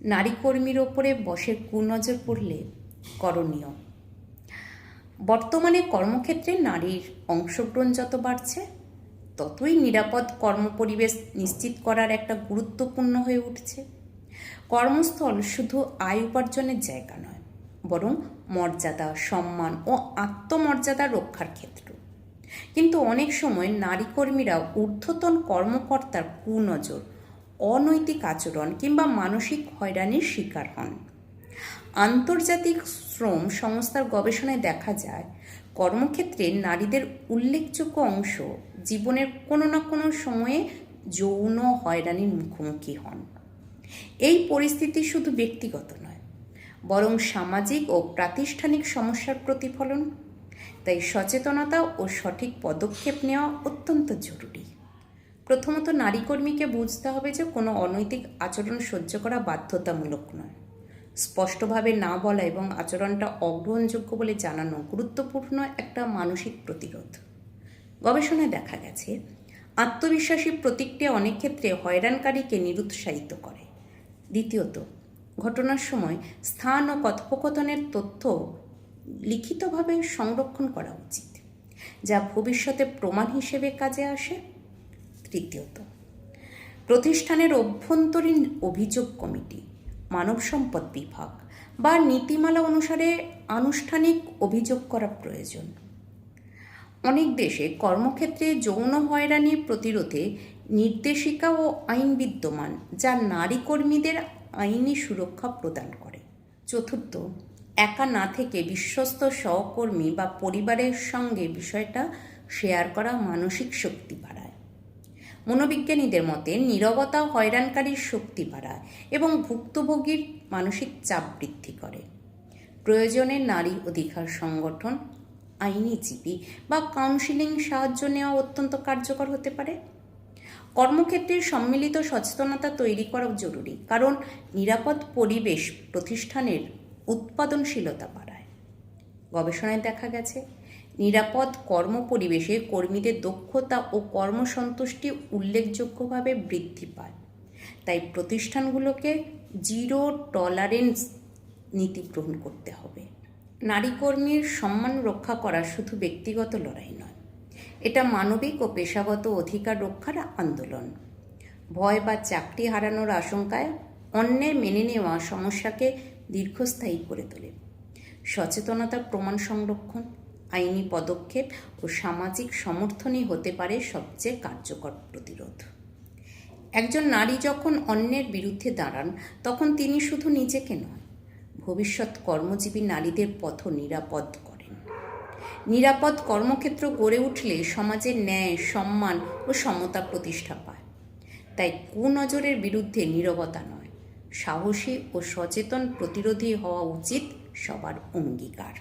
নারী কর্মীর ওপরে বসের কুনজর পড়লে করণীয়। বর্তমানে কর্মক্ষেত্রে নারীর অংশগ্রহণ যত বাড়ছে, ততই নিরাপদ কর্মপরিবেশ নিশ্চিত করার একটা গুরুত্বপূর্ণ হয়ে উঠছে। কর্মস্থল শুধু আয় উপার্জনের জায়গা নয়, বরং মর্যাদা, সম্মান ও আত্মমর্যাদা রক্ষার ক্ষেত্র। কিন্তু অনেক সময় নারী কর্মীরা ঊর্ধ্বতন কর্মকর্তার কুনজর, অনৈতিক আচরণ কিংবা মানসিক হয়রানির শিকার হন। আন্তর্জাতিক শ্রম সংস্থার গবেষণায় দেখা যায়, কর্মক্ষেত্রে নারীদের উল্লেখযোগ্য অংশ জীবনের কোনো না কোনো সময়ে যৌন হয়রানির মুখোমুখি হন। এই পরিস্থিতি শুধু ব্যক্তিগত নয়, বরং সামাজিক ও প্রাতিষ্ঠানিক সমস্যার প্রতিফলন। তাই সচেতনতা ও সঠিক পদক্ষেপ নেওয়া অত্যন্ত জরুরি। প্রথমত, নারী কর্মীকে বুঝতে হবে যে কোনো অনৈতিক আচরণ সহ্য করা বাধ্যতামূলক নয়। স্পষ্টভাবে না বলা এবং আচরণটা অগ্রহণযোগ্য বলে জানানো গুরুত্বপূর্ণ একটা মানসিক প্রতিরোধ। গবেষণায় দেখা গেছে, আত্মবিশ্বাসী প্রতিক্রিয়া অনেক ক্ষেত্রে হয়রানকারীকে নিরুৎসাহিত করে। দ্বিতীয়ত, ঘটনার সময় স্থান ও কথোপকথনের তথ্য লিখিতভাবে সংরক্ষণ করা উচিত, যা ভবিষ্যতে প্রমাণ হিসেবে কাজে আসে। তৃতীয়ত, প্রতিষ্ঠানের অভ্যন্তরীণ অভিযোগ কমিটি, মানব সম্পদ বিভাগ বা নীতিমালা অনুসারে আনুষ্ঠানিক অভিযোগ করা প্রয়োজন। অনেক দেশে কর্মক্ষেত্রে যৌন হয়রানি প্রতিরোধে নির্দেশিকা ও আইন বিদ্যমান, যা নারী কর্মীদের আইনি সুরক্ষা প্রদান করে। চতুর্থ, একা না থেকে বিশ্বস্ত সহকর্মী বা পরিবারের সঙ্গে বিষয়টা শেয়ার করা মানসিক শক্তি বাড়ায়। মনোবিজ্ঞানীদের মতে নীরবতা হয়রানকারীর শক্তি বাড়ায় এবং ভুক্তভোগীর মানসিক চাপ বৃদ্ধি করে। প্রয়োজনে নারী অধিকার সংগঠন, আইনজীবী বা কাউন্সিলিং সাহায্য নেওয়া অত্যন্ত কার্যকর হতে পারে। কর্মক্ষেত্রে সম্মিলিত সচেতনতা তৈরি করা জরুরি, কারণ নিরাপদ পরিবেশ প্রতিষ্ঠানের উৎপাদনশীলতা বাড়ায়। গবেষণায় দেখা গেছে, নিরাপদ কর্মপরিবেশে কর্মীদের দক্ষতা ও কর্মসন্তুষ্টি উল্লেখযোগ্যভাবে বৃদ্ধি পায়। তাই প্রতিষ্ঠানগুলোকে জিরো টলারেন্স নীতি গ্রহণ করতে হবে। নারী কর্মীর সম্মান রক্ষা করা শুধু ব্যক্তিগত লড়াই নয়, এটা মানবিক ও পেশাগত অধিকার রক্ষার আন্দোলন। ভয় বা চাকরি হারানোর আশঙ্কায় অন্যের মেনে নেওয়া সমস্যাকে দীর্ঘস্থায়ী করে তোলে। সচেতনতার প্রমাণ সংরক্ষণ, আইনি পদক্ষেপ ও সামাজিক সমর্থনই হতে পারে সবচেয়ে কার্যকর প্রতিরোধ। একজন নারী যখন অন্যের বিরুদ্ধে দাঁড়ান, তখন তিনি শুধু নিজেকে নয়, ভবিষ্যৎ কর্মজীবী নারীদের পথও নিরাপদ করেন। নিরাপদ কর্মক্ষেত্র গড়ে উঠলে সমাজের ন্যায়, সম্মান ও সমতা প্রতিষ্ঠা পায়। তাই কুনজরের বিরুদ্ধে নীরবতা নয়, সাহসী ও সচেতন প্রতিরোধী হওয়া উচিত সবার অঙ্গীকার।